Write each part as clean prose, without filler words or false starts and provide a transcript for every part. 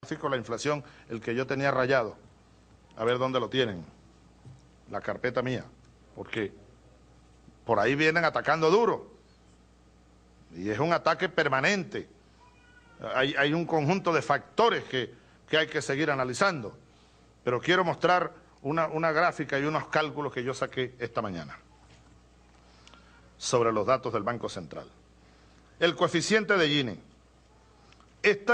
gráfico, la inflación, el que yo tenía rayado. A ver dónde lo tienen. La carpeta mía. Porque por ahí vienen atacando duro. Y es un ataque permanente. Hay un conjunto de factores que hay que seguir analizando. Pero quiero mostrar una gráfica y unos cálculos que yo saqué esta mañana sobre los datos del Banco Central. El coeficiente de Gini. Este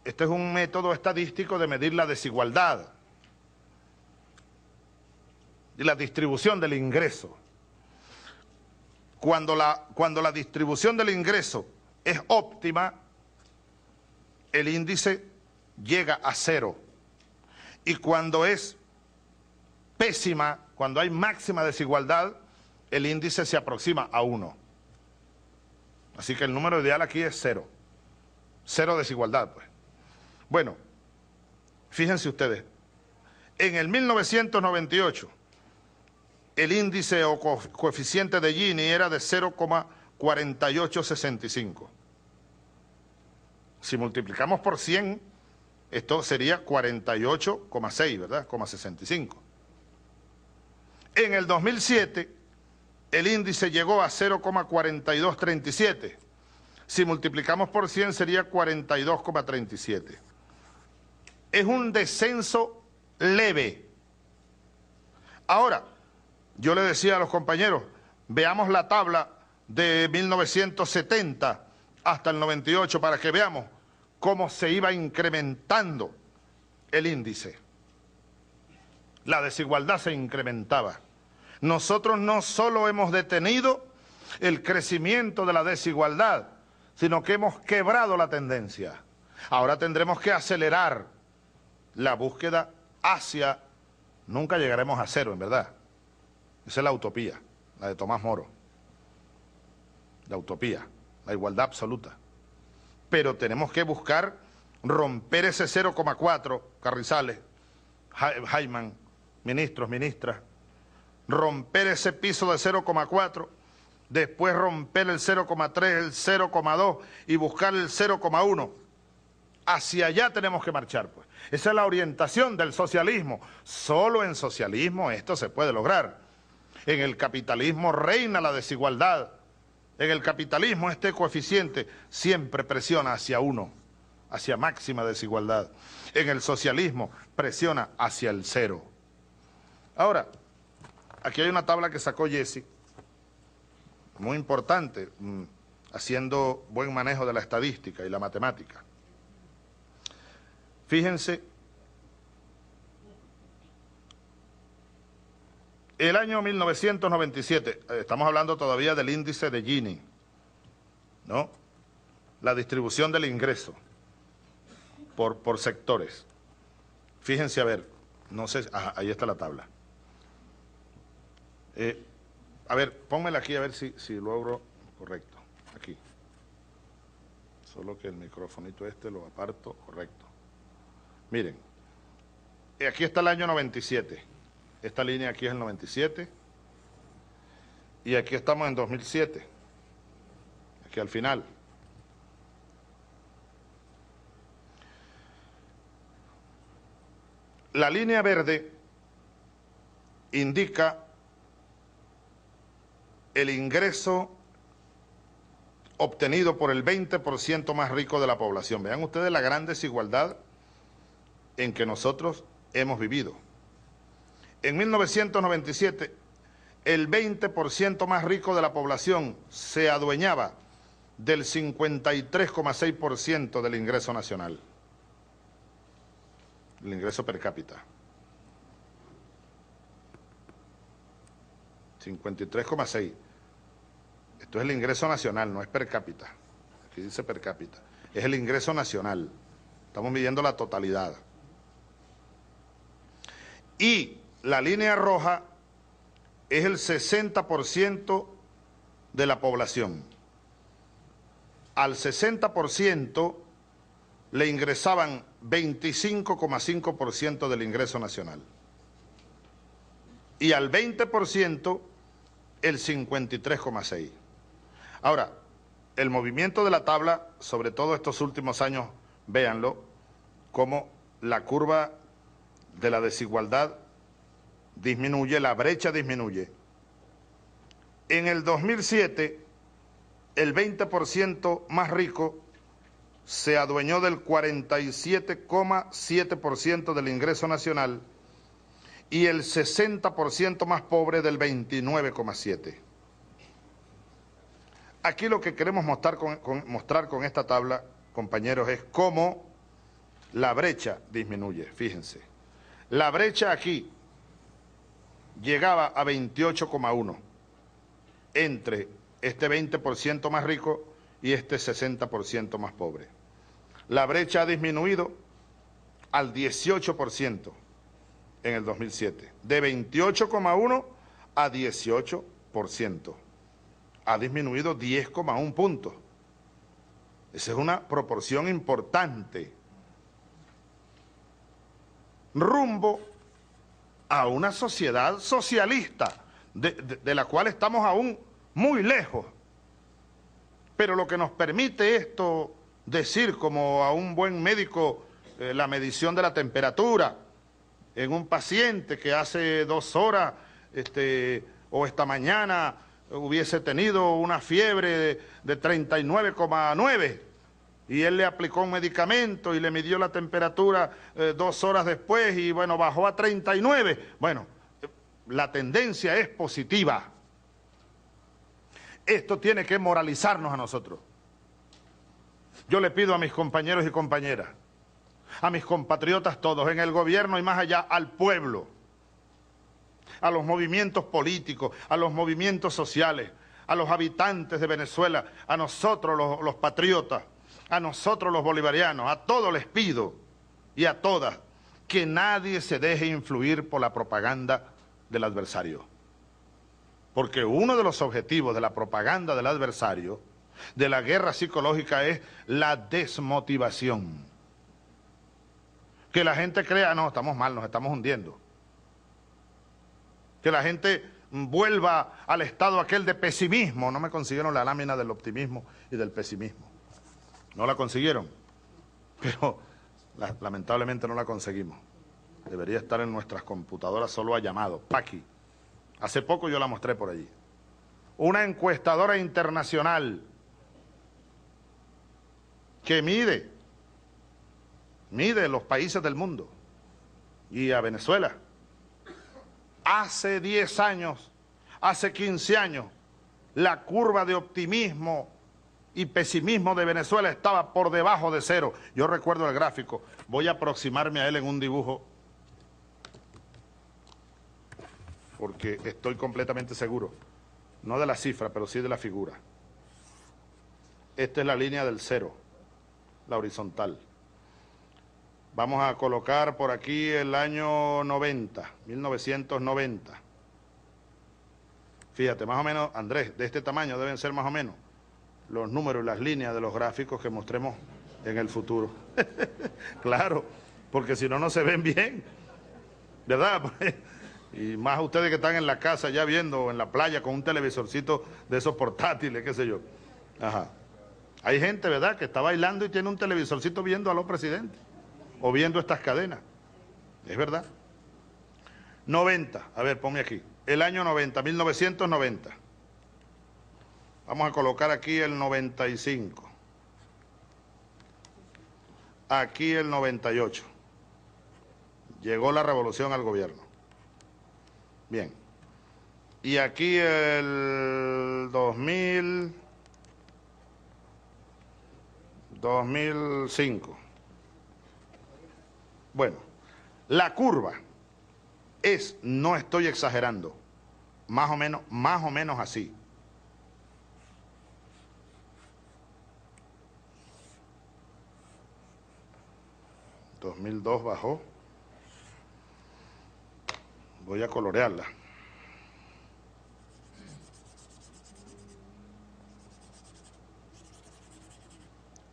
es un método estadístico de medir la desigualdad y la distribución del ingreso. Cuando la distribución del ingreso es óptima, el índice llega a 0. Y cuando es pésima, cuando hay máxima desigualdad, el índice se aproxima a 1. Así que el número ideal aquí es 0. 0 desigualdad, pues. Bueno, fíjense ustedes, en el 1998, el índice o coeficiente de Gini era de 0,4865. Si multiplicamos por 100, esto sería 48,6, ¿verdad? 65. En el 2007, el índice llegó a 0,4237. Si multiplicamos por 100 sería 42,37. Es un descenso leve. Ahora, yo le decía a los compañeros, veamos la tabla de 1970 hasta el 98 para que veamos cómo se iba incrementando el índice. La desigualdad se incrementaba. Nosotros no solo hemos detenido el crecimiento de la desigualdad, sino que hemos quebrado la tendencia. Ahora tendremos que acelerar la búsqueda hacia... Nunca llegaremos a 0, en verdad. Esa es la utopía, la de Tomás Moro. La utopía, la igualdad absoluta. Pero tenemos que buscar romper ese 0,4, Carrizales, Jaiman, ministros, ministras, romper ese piso de 0,4, después romper el 0,3, el 0,2 y buscar el 0,1. Hacia allá tenemos que marchar, pues. Esa es la orientación del socialismo. Solo en socialismo esto se puede lograr. En el capitalismo reina la desigualdad. En el capitalismo este coeficiente siempre presiona hacia 1, hacia máxima desigualdad. En el socialismo presiona hacia el 0. Ahora, aquí hay una tabla que sacó Jesse, muy importante, haciendo buen manejo de la estadística y la matemática. Fíjense, el año 1997, estamos hablando todavía del índice de Gini, ¿no? La distribución del ingreso por sectores. Fíjense, a ver, no sé, ahí está la tabla. A ver, pónmela aquí a ver si logro correcto. Aquí. Solo que el microfonito lo aparto, correcto. Miren, aquí está el año 97. Esta línea aquí es el 97. Y aquí estamos en 2007. Aquí al final. La línea verde indica el ingreso obtenido por el 20% más rico de la población. Vean ustedes la gran desigualdad en que nosotros hemos vivido. En 1997, el 20% más rico de la población se adueñaba del 53,6% del ingreso nacional, el ingreso per cápita. 53,6. Esto es el ingreso nacional, no es per cápita. Aquí dice per cápita. Es el ingreso nacional. Estamos midiendo la totalidad. Y la línea roja es el 60% de la población. Al 60% le ingresaban 25,5% del ingreso nacional. Y al 20% el 53,6%. Ahora, el movimiento de la tabla, sobre todo estos últimos años, véanlo, cómo la curva de la desigualdad disminuye, la brecha disminuye. En el 2007, el 20% más rico se adueñó del 47,7% del ingreso nacional y el 60% más pobre del 29,7%. Aquí lo que queremos mostrar con esta tabla, compañeros, es cómo la brecha disminuye. Fíjense, la brecha aquí llegaba a 28,1 entre este 20% más rico y este 60% más pobre. La brecha ha disminuido al 18% en el 2007, de 28,1 a 18%. Ha disminuido 10,1 puntos. Esa es una proporción importante. Rumbo a una sociedad socialista, de la cual estamos aún muy lejos. Pero lo que nos permite esto decir, como a un buen médico, la medición de la temperatura en un paciente que hace 2 horas o esta mañana hubiese tenido una fiebre de 39,9 y él le aplicó un medicamento y le midió la temperatura 2 horas después y bueno, bajó a 39. Bueno, la tendencia es positiva. Esto tiene que moralizarnos a nosotros. Yo le pido a mis compañeros y compañeras, a mis compatriotas todos, en el gobierno y más allá, al pueblo, a los movimientos políticos, a los movimientos sociales, a los habitantes de Venezuela, a nosotros los patriotas, a nosotros los bolivarianos, a todos les pido, y a todas, que nadie se deje influir por la propaganda del adversario. Porque uno de los objetivos de la propaganda del adversario, de la guerra psicológica, es la desmotivación. Que la gente crea, no, estamos mal, nos estamos hundiendo. Que la gente vuelva al estado aquel de pesimismo. No me consiguieron la lámina del optimismo y del pesimismo. No la consiguieron, pero lamentablemente no la conseguimos. Debería estar en nuestras computadoras, solo ha llamado, Paqui. Hace poco yo la mostré por allí. Una encuestadora internacional que mide los países del mundo y a Venezuela. Hace 10 años, hace 15 años, la curva de optimismo y pesimismo de Venezuela estaba por debajo de 0. Yo recuerdo el gráfico, voy a aproximarme a él en un dibujo porque estoy completamente seguro, no de la cifra, pero sí de la figura. Esta es la línea del 0, la horizontal. Vamos a colocar por aquí el año 90, 1990. Fíjate, más o menos, Andrés, de este tamaño deben ser más o menos los números y las líneas de los gráficos que mostremos en el futuro. Claro, porque si no, no se ven bien, ¿verdad? Y más ustedes que están en la casa ya viendo, o en la playa con un televisorcito de esos portátiles, qué sé yo. Ajá. Hay gente, ¿verdad?, que está bailando y tiene un televisorcito viendo a los presidentes, o viendo estas cadenas. Es verdad. 90, a ver, ponme aquí. El año 90, 1990. Vamos a colocar aquí el 95. Aquí el 98. Llegó la revolución al gobierno. Bien. Y aquí el 2000, 2005. Bueno, la curva es, no estoy exagerando, más o menos así. En 2002 bajó. Voy a colorearla.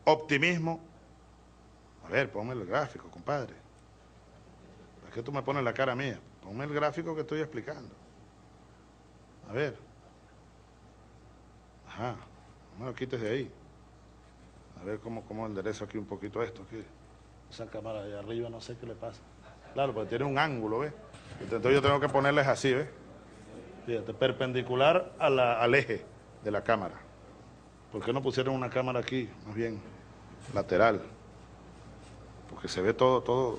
Optimismo. A ver, ponme el gráfico, compadre. ¿Por qué tú me pones la cara mía? Ponme el gráfico que estoy explicando. A ver. Ajá. No me lo quites de ahí. A ver cómo enderezo aquí un poquito esto. Aquí. Esa cámara de arriba no sé qué le pasa. Claro, porque tiene un ángulo, ¿ves? Entonces yo tengo que ponerles así, ¿ves? Fíjate, perpendicular al eje de la cámara. ¿Por qué no pusieron una cámara aquí, más bien lateral? Porque se ve todo.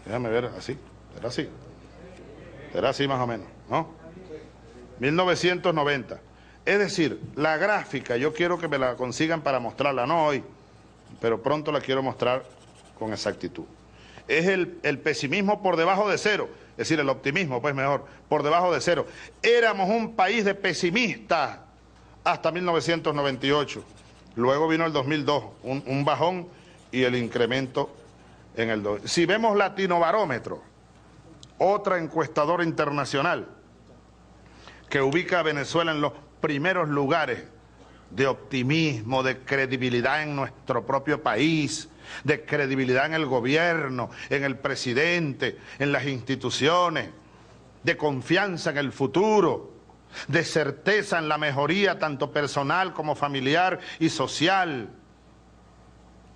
Déjame ver, así. Era así. Era así más o menos, ¿no? 1990. Es decir, la gráfica, yo quiero que me la consigan para mostrarla, no hoy, pero pronto la quiero mostrar con exactitud. Es el pesimismo por debajo de cero, es decir, el optimismo, pues mejor, por debajo de cero. Éramos un país de pesimistas hasta 1998. Luego vino el 2002, un bajón y el incremento en el 2. Si vemos Latinobarómetro, otra encuestadora internacional que ubica a Venezuela en los primeros lugares de optimismo, de credibilidad en nuestro propio país, de credibilidad en el gobierno, en el presidente, en las instituciones, de confianza en el futuro, de certeza en la mejoría tanto personal como familiar y social.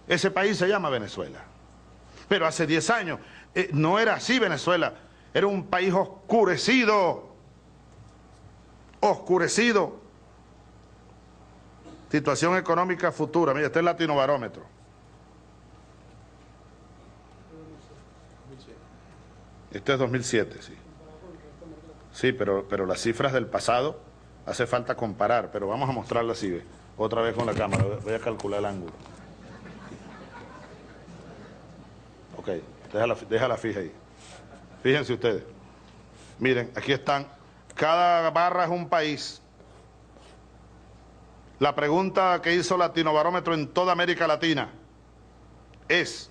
Ese país se llama Venezuela. Pero hace 10 años no era así Venezuela, era un país oscurecido. Situación económica futura. Mira, este es el Latinobarómetro. Este es 2007, sí. Sí, pero las cifras del pasado hace falta comparar, pero vamos a mostrarla así, ¿ve? Otra vez con la cámara, voy a calcular el ángulo. Ok, déjala fija ahí. Fíjense ustedes. Miren, aquí están. Cada barra es un país. La pregunta que hizo Latinobarómetro en toda América Latina es: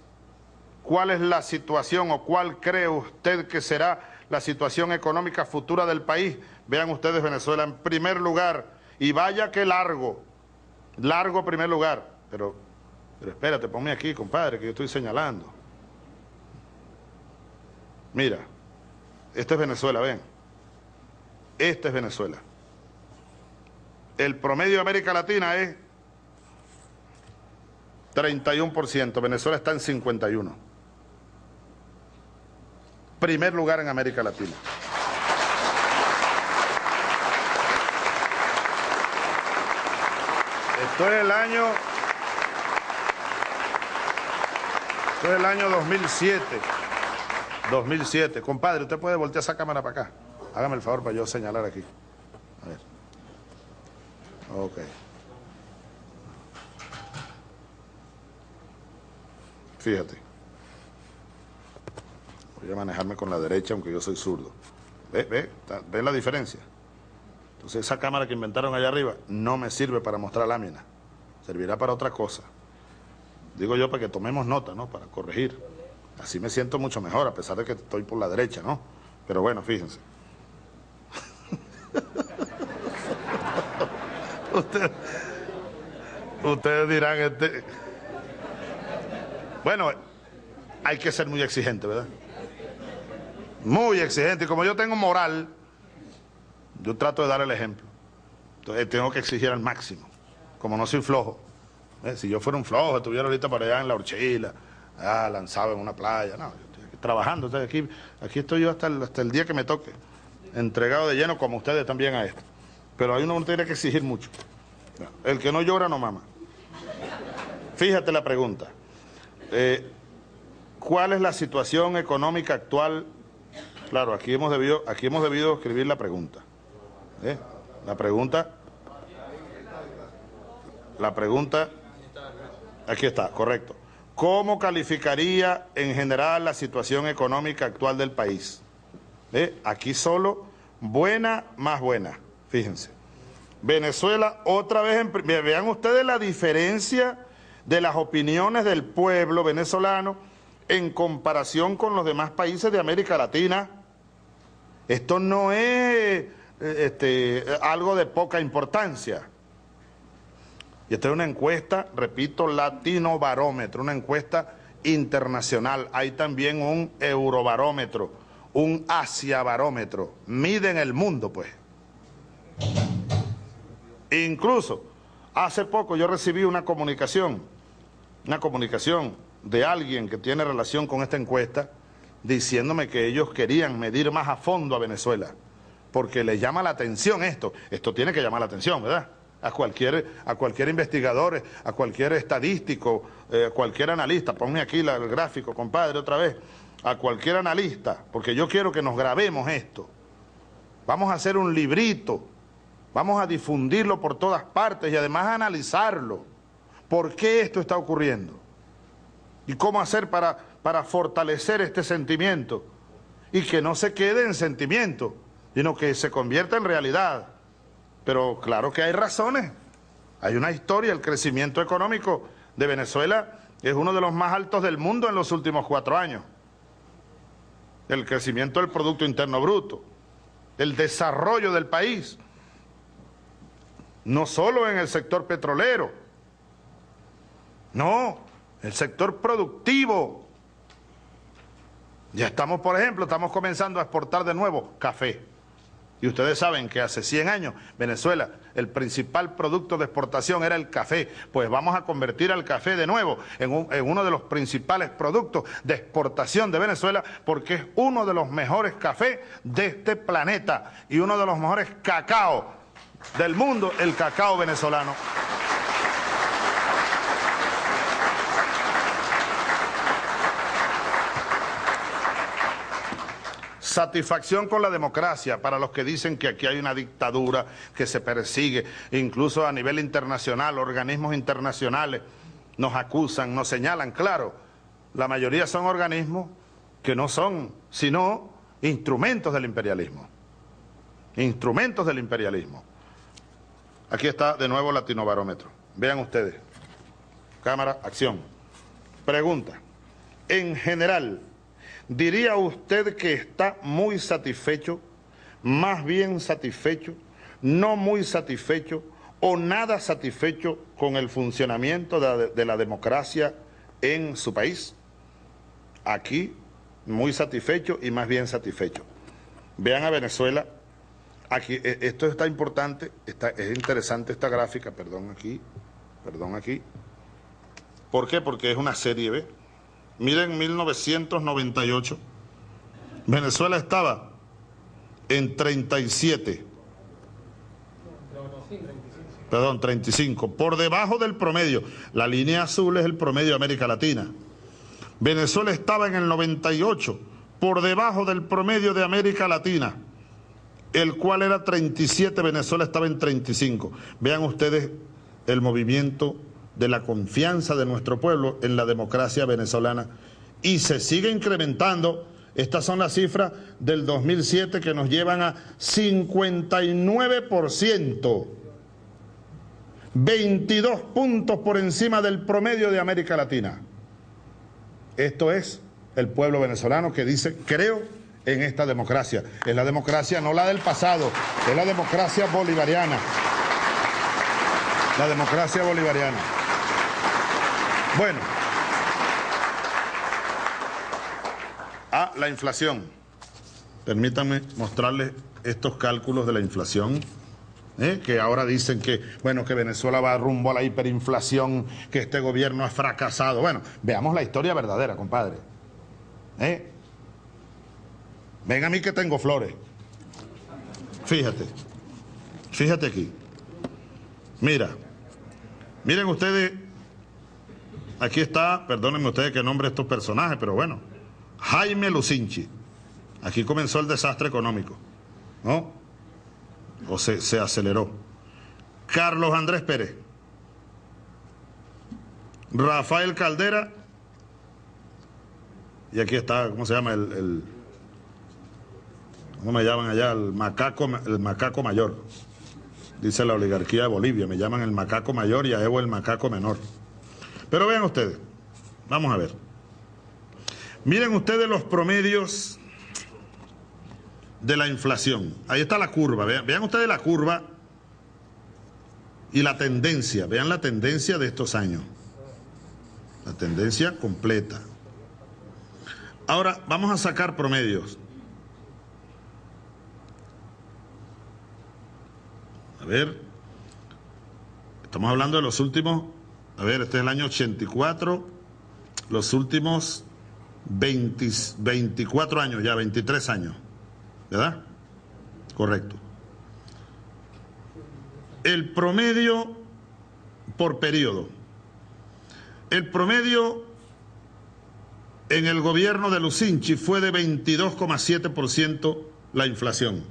¿cuál es la situación o cuál cree usted que será la situación económica futura del país? Vean ustedes Venezuela en primer lugar, y vaya que largo primer lugar. Pero espérate, ponme aquí, compadre, que yo estoy señalando. Mira, este es Venezuela, ven. Este es Venezuela. El promedio de América Latina es 31%, Venezuela está en 51%. Primer lugar en América Latina. Esto es el año 2007. 2007. Compadre, usted puede voltear esa cámara para acá. Hágame el favor para yo señalar aquí. A ver. Ok. Fíjate. Voy a manejarme con la derecha, aunque yo soy zurdo. ¿Ve la diferencia? Entonces esa cámara que inventaron allá arriba no me sirve para mostrar láminas. Servirá para otra cosa. Digo yo para que tomemos nota, ¿no? Para corregir. Así me siento mucho mejor, a pesar de que estoy por la derecha, ¿no? Pero bueno, fíjense. Ustedes dirán, bueno, hay que ser muy exigente, ¿verdad? Muy exigente. Y como yo tengo moral, yo trato de dar el ejemplo. Entonces tengo que exigir al máximo. Como no soy flojo. Si yo fuera un flojo, estuviera ahorita por allá en la Horchila, lanzado en una playa. No, yo estoy aquí trabajando. Entonces aquí estoy yo hasta el día que me toque. Entregado de lleno, como ustedes también a esto. Pero ahí uno tiene que exigir mucho. El que no llora no mama. Fíjate la pregunta. ¿Cuál es la situación económica actual? Claro, aquí hemos debido escribir la pregunta. La pregunta, aquí está, correcto. ¿Cómo calificaría en general la situación económica actual del país? Aquí solo buena más buena, fíjense. Venezuela otra vez, vean ustedes la diferencia de las opiniones del pueblo venezolano en comparación con los demás países de América Latina. Esto no es algo de poca importancia. Y esta es una encuesta, repito, Latinobarómetro, una encuesta internacional. Hay también un Eurobarómetro, un Asiabarómetro. Miden el mundo, pues. Incluso, hace poco yo recibí una comunicación de alguien que tiene relación con esta encuesta diciéndome que ellos querían medir más a fondo a Venezuela, porque les llama la atención esto. Esto tiene que llamar la atención, ¿verdad? A cualquier investigador, a cualquier estadístico, a cualquier analista. Ponme aquí el gráfico, compadre, otra vez. A cualquier analista, porque yo quiero que nos grabemos esto. Vamos a hacer un librito, vamos a difundirlo por todas partes y además a analizarlo. ¿Por qué esto está ocurriendo? ¿Y cómo hacer para fortalecer este sentimiento? Y que no se quede en sentimiento, sino que se convierta en realidad. Pero claro que hay razones. Hay una historia. El crecimiento económico de Venezuela es uno de los más altos del mundo en los últimos 4 años. El crecimiento del Producto Interno Bruto, el desarrollo del país, no solo en el sector petrolero, no, el sector productivo. Ya estamos, por ejemplo, estamos comenzando a exportar de nuevo café. Y ustedes saben que hace 100 años Venezuela, el principal producto de exportación era el café. Pues vamos a convertir al café de nuevo en uno de los principales productos de exportación de Venezuela, porque es uno de los mejores cafés de este planeta y uno de los mejores cacao del mundo, el cacao venezolano. Satisfacción con la democracia para los que dicen que aquí hay una dictadura, que se persigue, incluso a nivel internacional, organismos internacionales nos acusan, nos señalan. Claro, la mayoría son organismos que no son sino instrumentos del imperialismo. Instrumentos del imperialismo. Aquí está de nuevo Latinobarómetro. Vean ustedes. Cámara, acción. Pregunta. En general, ¿diría usted que está muy satisfecho, más bien satisfecho, no muy satisfecho o nada satisfecho con el funcionamiento de la democracia en su país? Aquí, muy satisfecho y más bien satisfecho. Vean a Venezuela. Aquí, esto está importante, es interesante esta gráfica, perdón aquí. ¿Por qué? Porque es una serie B. Miren, 1998, Venezuela estaba en 35, por debajo del promedio. La línea azul es el promedio de América Latina. Venezuela estaba en el 98, por debajo del promedio de América Latina, el cual era 37, Venezuela estaba en 35. Vean ustedes el movimiento de la confianza de nuestro pueblo en la democracia venezolana, y se sigue incrementando. Estas son las cifras del 2007 que nos llevan a 59%, 22 puntos por encima del promedio de América Latina. Esto es el pueblo venezolano que dice: creo en esta democracia. Es la democracia, no la del pasado, es la democracia bolivariana. La democracia bolivariana. Bueno, la inflación. Permítanme mostrarles estos cálculos de la inflación, que ahora dicen que, bueno, que Venezuela va rumbo a la hiperinflación, que este gobierno ha fracasado. Bueno, veamos la historia verdadera, compadre. Ven a mí que tengo flores. Fíjate aquí. Miren ustedes. Aquí está, perdónenme ustedes que nombre estos personajes, pero bueno, Jaime Lucinchi. Aquí comenzó el desastre económico, ¿no? O se aceleró. Carlos Andrés Pérez, Rafael Caldera, y aquí está, ¿cómo se llama? ¿Cómo me llaman allá? El macaco mayor. Dice la oligarquía de Bolivia, me llaman el macaco mayor y a Evo el macaco menor. Pero vean ustedes, vamos a ver. Miren ustedes los promedios de la inflación. Ahí está la curva, vean ustedes la curva y la tendencia. Vean la tendencia de estos años. La tendencia completa. Ahora vamos a sacar promedios. A ver, estamos hablando de los últimos. A ver, este es el año 84, los últimos 24 años, ya 23 años, ¿verdad? Correcto. El promedio por periodo. El promedio en el gobierno de Lucinchi fue de 22,7% la inflación.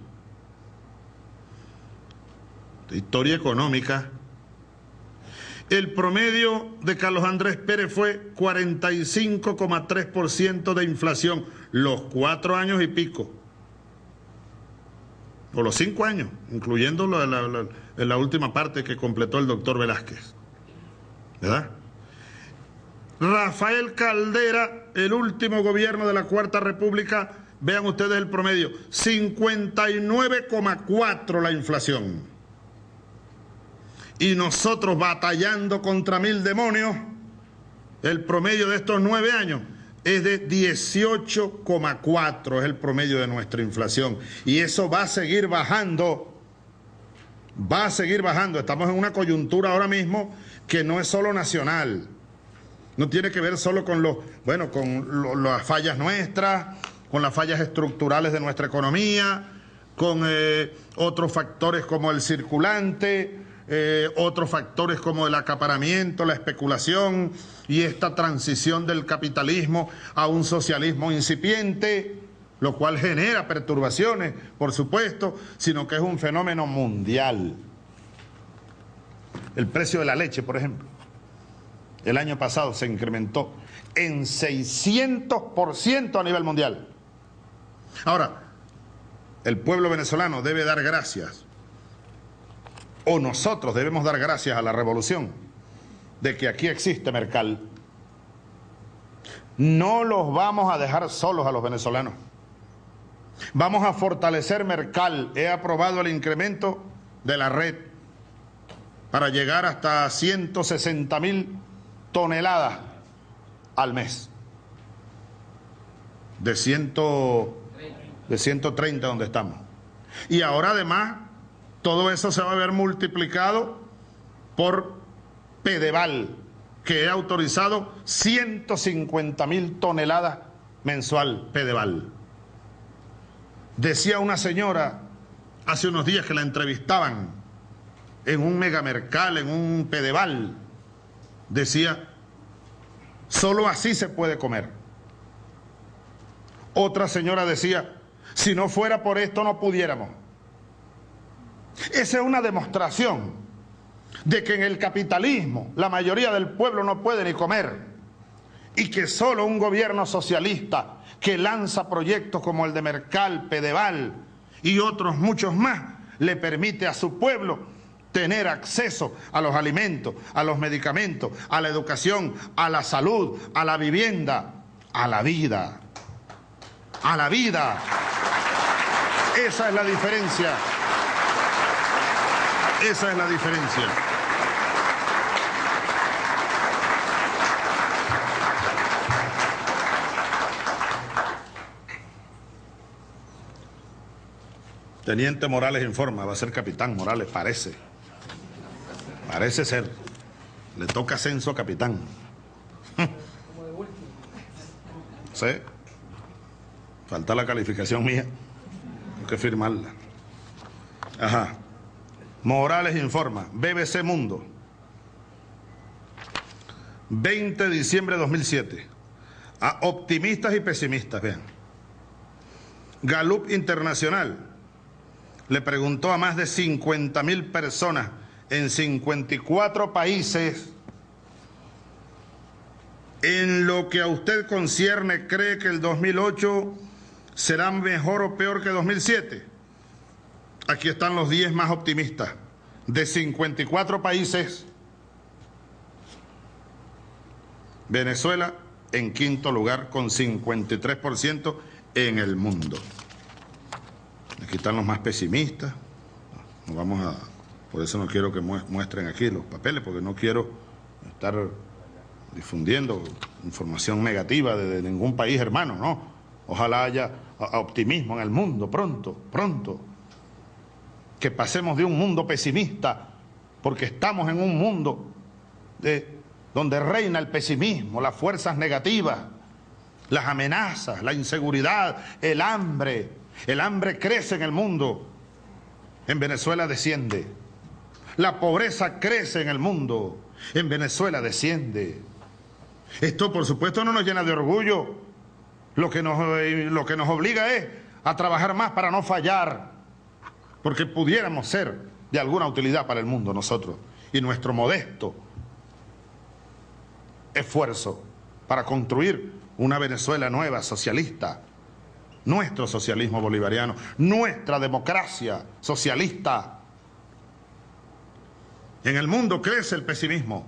Historia económica. El promedio de Carlos Andrés Pérez fue 45,3% de inflación, los 4 años y pico. O los 5 años, incluyendo la última parte que completó el doctor Velázquez. ¿Verdad? Rafael Caldera, el último gobierno de la Cuarta República, vean ustedes el promedio, 59,4 la inflación. Y nosotros batallando contra 1000 demonios, el promedio de estos 9 años es de 18,4, es el promedio de nuestra inflación. Y eso va a seguir bajando, va a seguir bajando. Estamos en una coyuntura ahora mismo que no es solo nacional. No tiene que ver solo con las fallas nuestras, con las fallas estructurales de nuestra economía, con otros factores como el circulante, otros factores como el acaparamiento, la especulación y esta transición del capitalismo a un socialismo incipiente, lo cual genera perturbaciones, por supuesto, sino que es un fenómeno mundial. El precio de la leche, por ejemplo, el año pasado se incrementó en 600% a nivel mundial. Ahora, el pueblo venezolano debe dar gracias, o nosotros debemos dar gracias a la revolución, de que aquí existe Mercal. No los vamos a dejar solos a los venezolanos. Vamos a fortalecer Mercal. He aprobado el incremento de la red para llegar hasta 160.000 toneladas al mes. De 130 donde estamos. Y ahora además todo eso se va a ver multiplicado por Pedeval, que he autorizado 150.000 toneladas mensual, Pedeval. Decía una señora hace unos días que la entrevistaban en un megamercal, en un Pedeval, decía, solo así se puede comer. Otra señora decía, si no fuera por esto no pudiéramos. Esa es una demostración de que en el capitalismo la mayoría del pueblo no puede ni comer y que solo un gobierno socialista que lanza proyectos como el de Mercal, Pedeval y otros muchos más le permite a su pueblo tener acceso a los alimentos, a los medicamentos, a la educación, a la salud, a la vivienda, a la vida. A la vida. Esa es la diferencia. Esa es la diferencia. Teniente Morales informa, va a ser capitán Morales, parece. Parece ser. Le toca ascenso a capitán. ¿Sí? Falta la calificación mía. Tengo que firmarla. Ajá. Morales informa, BBC Mundo. 20 de diciembre de 2007. A optimistas y pesimistas, vean. Gallup Internacional le preguntó a más de 50.000 personas en 54 países: en lo que a usted concierne, ¿cree que el 2008 será mejor o peor que 2007? Aquí están los 10 más optimistas. De 54 países, Venezuela en quinto lugar con 53% en el mundo. Aquí están los más pesimistas. Por eso no quiero que muestren aquí los papeles, porque no quiero estar difundiendo información negativa de ningún país hermano, ¿no? Ojalá haya optimismo en el mundo pronto, pronto. Que pasemos de un mundo pesimista, porque estamos en un mundo de donde reina el pesimismo, las fuerzas negativas, las amenazas, la inseguridad, el hambre. El hambre crece en el mundo. En Venezuela desciende. La pobreza crece en el mundo. En Venezuela desciende. Esto, por supuesto, no nos llena de orgullo. Lo que nos obliga es a trabajar más para no fallar, porque pudiéramos ser de alguna utilidad para el mundo nosotros y nuestro modesto esfuerzo para construir una Venezuela nueva, socialista, nuestro socialismo bolivariano, nuestra democracia socialista. En el mundo crece el pesimismo,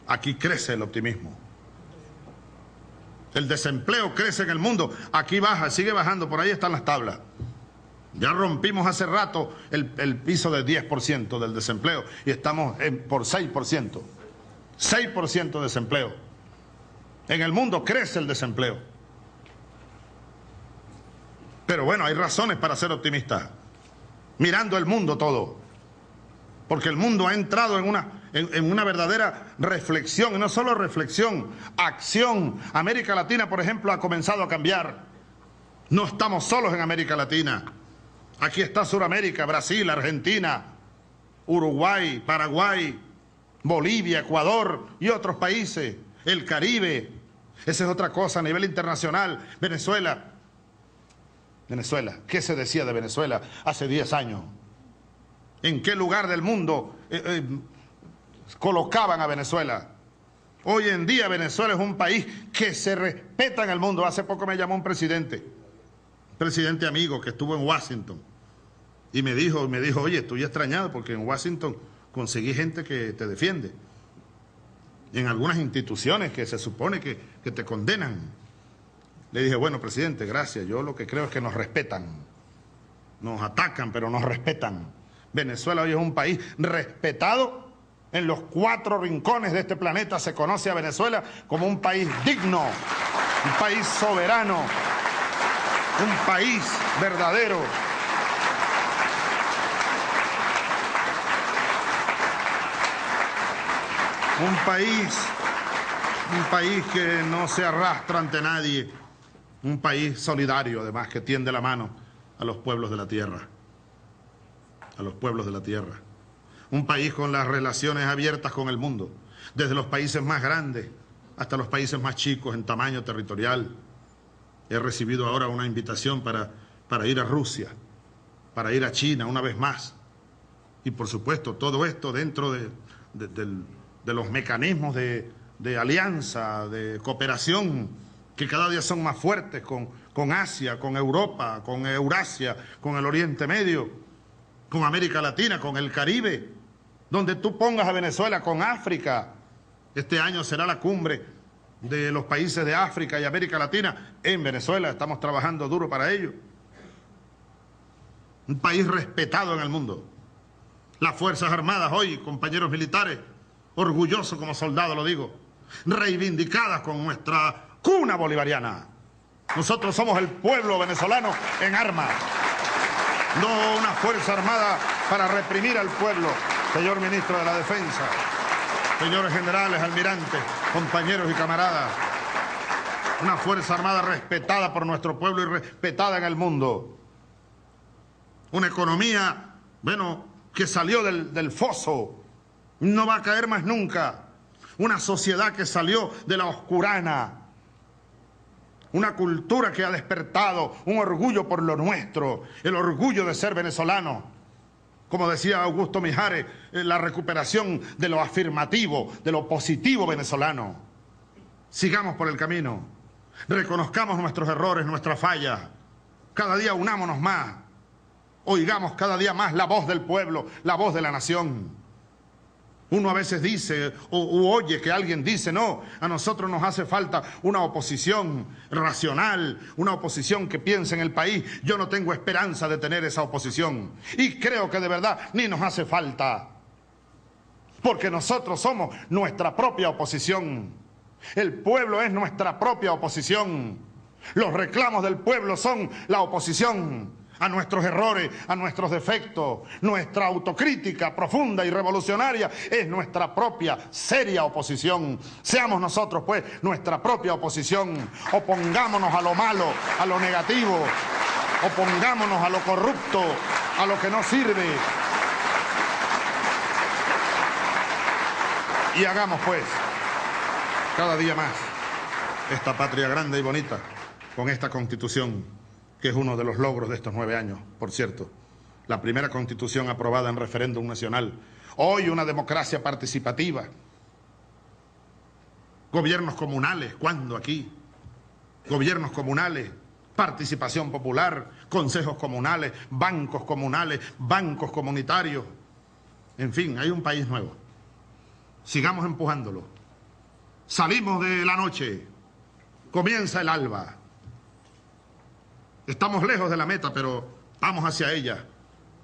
aquí crece el optimismo. El desempleo crece en el mundo, aquí baja, sigue bajando, por ahí están las tablas. Ya rompimos hace rato el piso del 10% del desempleo y estamos por 6%. 6% de desempleo. En el mundo crece el desempleo. Pero bueno, hay razones para ser optimistas. Mirando el mundo todo. Porque el mundo ha entrado en una verdadera reflexión, y no solo reflexión, acción. América Latina, por ejemplo, ha comenzado a cambiar. No estamos solos en América Latina. Aquí está Sudamérica, Brasil, Argentina, Uruguay, Paraguay, Bolivia, Ecuador y otros países. El Caribe. Esa es otra cosa a nivel internacional. Venezuela. Venezuela. ¿Qué se decía de Venezuela hace 10 años? ¿En qué lugar del mundo colocaban a Venezuela? Hoy en día Venezuela es un país que se respeta en el mundo. Hace poco me llamó un presidente amigo que estuvo en Washington y me dijo, oye, estoy extrañado porque en Washington conseguí gente que te defiende. En algunas instituciones que se supone que te condenan. Le dije, bueno, presidente, gracias. Yo lo que creo es que nos respetan. Nos atacan, pero nos respetan. Venezuela hoy es un país respetado en los 4 rincones de este planeta. Se conoce a Venezuela como un país digno, un país soberano, un país verdadero. Un país que no se arrastra ante nadie, un país solidario además que tiende la mano a los pueblos de la tierra. A los pueblos de la tierra. Un país con las relaciones abiertas con el mundo, desde los países más grandes hasta los países más chicos en tamaño territorial. He recibido ahora una invitación para ir a Rusia, para ir a China una vez más. Y por supuesto, todo esto dentro de los mecanismos de alianza, de cooperación, que cada día son más fuertes con Asia, con Europa, con Eurasia, con el Oriente Medio, con América Latina, con el Caribe, donde tú pongas a Venezuela con África. Este año será la cumbre de los países de África y América Latina en Venezuela. Estamos trabajando duro para ello. Un país respetado en el mundo. Las Fuerzas Armadas hoy, compañeros militares, orgullosos como soldados, lo digo, reivindicadas con nuestra cuna bolivariana. Nosotros somos el pueblo venezolano en armas. No una fuerza armada para reprimir al pueblo, señor ministro de la Defensa, señores generales, almirantes, compañeros y camaradas. Una fuerza armada respetada por nuestro pueblo y respetada en el mundo. Una economía, bueno, que salió del foso, no va a caer más nunca. Una sociedad que salió de la oscurana. Una cultura que ha despertado un orgullo por lo nuestro, el orgullo de ser venezolano. Como decía Augusto Mijares, la recuperación de lo afirmativo, de lo positivo venezolano. Sigamos por el camino, reconozcamos nuestros errores, nuestras fallas. Cada día unámonos más, oigamos cada día más la voz del pueblo, la voz de la nación. Uno a veces dice o oye que alguien dice, no, a nosotros nos hace falta una oposición racional, una oposición que piense en el país. Yo no tengo esperanza de tener esa oposición. Y creo que de verdad ni nos hace falta. Porque nosotros somos nuestra propia oposición. El pueblo es nuestra propia oposición. Los reclamos del pueblo son la oposición a nuestros errores, a nuestros defectos. Nuestra autocrítica profunda y revolucionaria es nuestra propia seria oposición. Seamos nosotros, pues, nuestra propia oposición. Opongámonos a lo malo, a lo negativo. Opongámonos a lo corrupto, a lo que no sirve. Y hagamos, pues, cada día más esta patria grande y bonita con esta Constitución, que es uno de los logros de estos 9 años, por cierto. La primera Constitución aprobada en referéndum nacional. Hoy una democracia participativa. Gobiernos comunales, ¿cuándo aquí? Gobiernos comunales, participación popular, consejos comunales, bancos comunitarios. En fin, hay un país nuevo. Sigamos empujándolo. Salimos de la noche, comienza el alba. Estamos lejos de la meta, pero vamos hacia ella,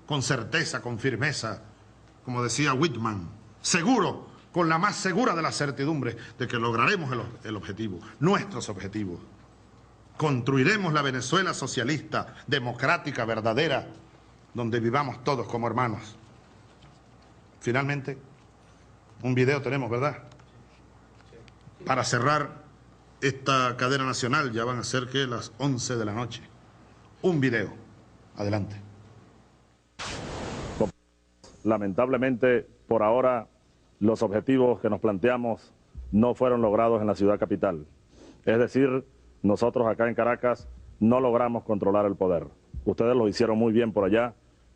con certeza, con firmeza, como decía Whitman, seguro, con la más segura de las certidumbres de que lograremos el objetivo, nuestros objetivos. Construiremos la Venezuela socialista, democrática, verdadera, donde vivamos todos como hermanos. Finalmente, un video tenemos, ¿verdad? Para cerrar esta cadena nacional, ya van a ser que las 11 de la noche. Un video. Adelante. Lamentablemente, por ahora, los objetivos que nos planteamos no fueron logrados en la ciudad capital. Es decir, nosotros acá en Caracas no logramos controlar el poder. Ustedes lo hicieron muy bien por allá,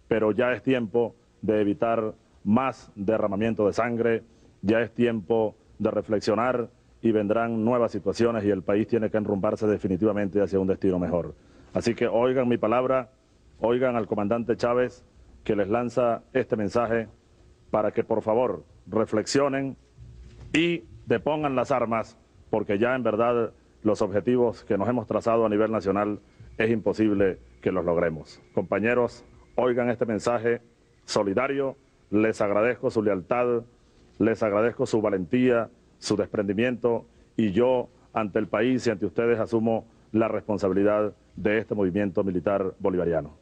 pero ya es tiempo de evitar más derramamiento de sangre, ya es tiempo de reflexionar y vendrán nuevas situaciones y el país tiene que enrumbarse definitivamente hacia un destino mejor. Así que oigan mi palabra, oigan al comandante Chávez que les lanza este mensaje para que por favor reflexionen y depongan las armas, porque ya en verdad los objetivos que nos hemos trazado a nivel nacional es imposible que los logremos. Compañeros, oigan este mensaje solidario, les agradezco su lealtad, les agradezco su valentía, su desprendimiento, y yo ante el país y ante ustedes asumo la responsabilidad de este movimiento militar bolivariano.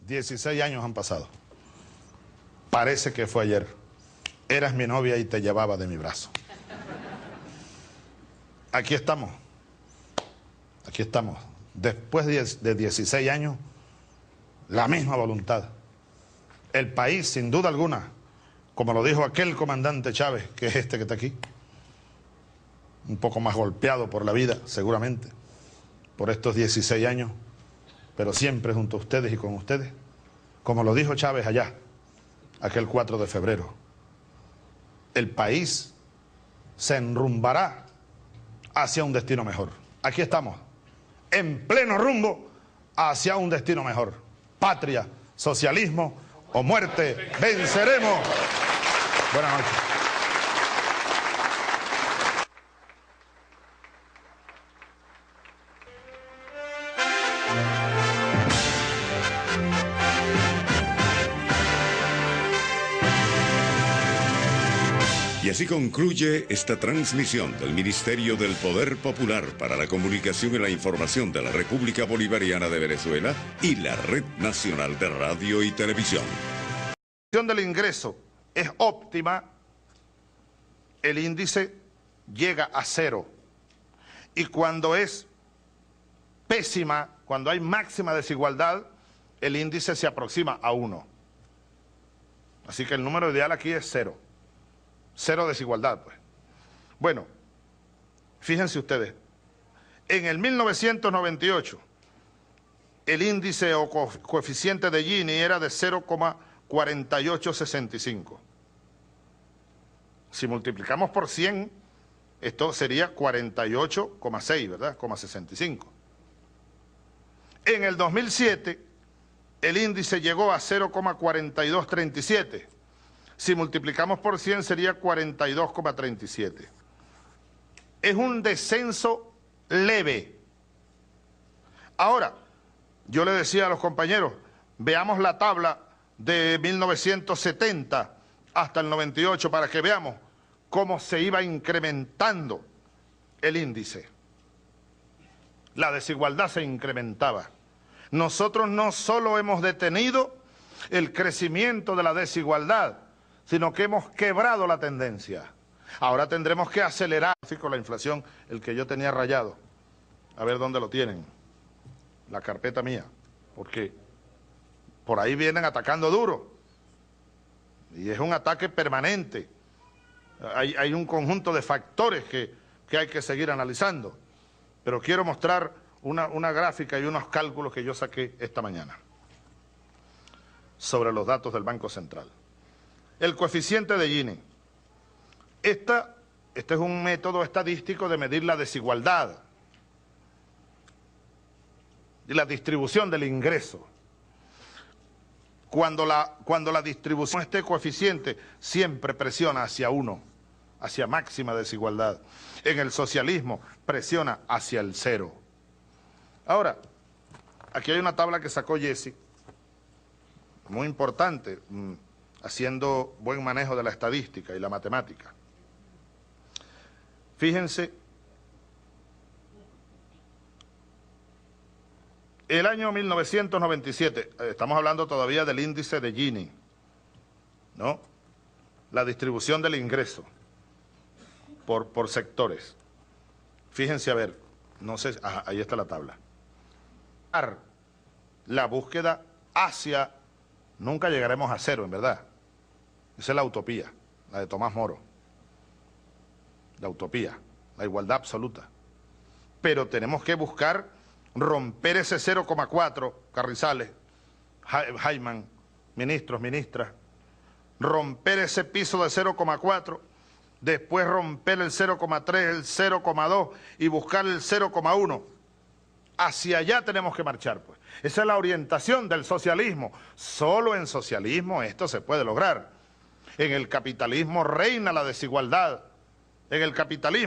16 años han pasado. Parece que fue ayer. Eras mi novia y te llevaba de mi brazo. Aquí estamos. Aquí estamos. Después de 16 años, la misma voluntad. El país, sin duda alguna, como lo dijo aquel comandante Chávez, que es este que está aquí, un poco más golpeado por la vida, seguramente, por estos 16 años, pero siempre junto a ustedes y con ustedes, como lo dijo Chávez allá, aquel 4 de febrero. El país se enrumbará hacia un destino mejor. Aquí estamos, en pleno rumbo hacia un destino mejor. Patria, socialismo o muerte, venceremos. Buenas noches. Y así concluye esta transmisión del Ministerio del Poder Popular para la Comunicación y la Información de la República Bolivariana de Venezuela y la Red Nacional de Radio y Televisión. La del ingreso es óptima, el índice llega a 0. Y cuando es pésima, cuando hay máxima desigualdad, el índice se aproxima a 1. Así que el número ideal aquí es 0. 0 desigualdad, pues. Bueno, fíjense ustedes, en el 1998, el índice o coeficiente de Gini era de 0,4865. Si multiplicamos por 100, esto sería 48,6, ¿verdad? 65. En el 2007, el índice llegó a 0,4237. Si multiplicamos por 100 sería 42,37. Es un descenso leve. Ahora, yo le decía a los compañeros, veamos la tabla de 1970 hasta el 98 para que veamos cómo se iba incrementando el índice. la desigualdad se incrementaba. Nosotros no solo hemos detenido el crecimiento de la desigualdad, sino que hemos quebrado la tendencia. Ahora tendremos que acelerar con la inflación, el que yo tenía rayado. A ver dónde lo tienen, la carpeta mía, porque por ahí vienen atacando duro. Y es un ataque permanente. Hay un conjunto de factores que hay que seguir analizando. Pero quiero mostrar una gráfica y unos cálculos que yo saqué esta mañana sobre los datos del Banco Central. El coeficiente de Gini. Este es un método estadístico de medir la desigualdad y la distribución del ingreso. Cuando la distribución, este coeficiente siempre presiona hacia uno, hacia máxima desigualdad. En el socialismo presiona hacia el cero. Ahora, aquí hay una tabla que sacó Jesse, muy importante, haciendo buen manejo de la estadística y la matemática. Fíjense, el año 1997, estamos hablando todavía del índice de Gini, ¿no? La distribución del ingreso por sectores. Fíjense, a ver, no sé, ajá, ahí está la tabla. La búsqueda hacia, nunca llegaremos a cero, en verdad. Esa es la utopía, la de Tomás Moro. La utopía, la igualdad absoluta. Pero tenemos que buscar romper ese 0,4, Carrizales, Jaiman, ministros, ministras, romper ese piso de 0,4, después romper el 0,3, el 0,2 y buscar el 0,1. Hacia allá tenemos que marchar, pues. Esa es la orientación del socialismo. Solo en socialismo esto se puede lograr. En el capitalismo reina la desigualdad. En el capitalismo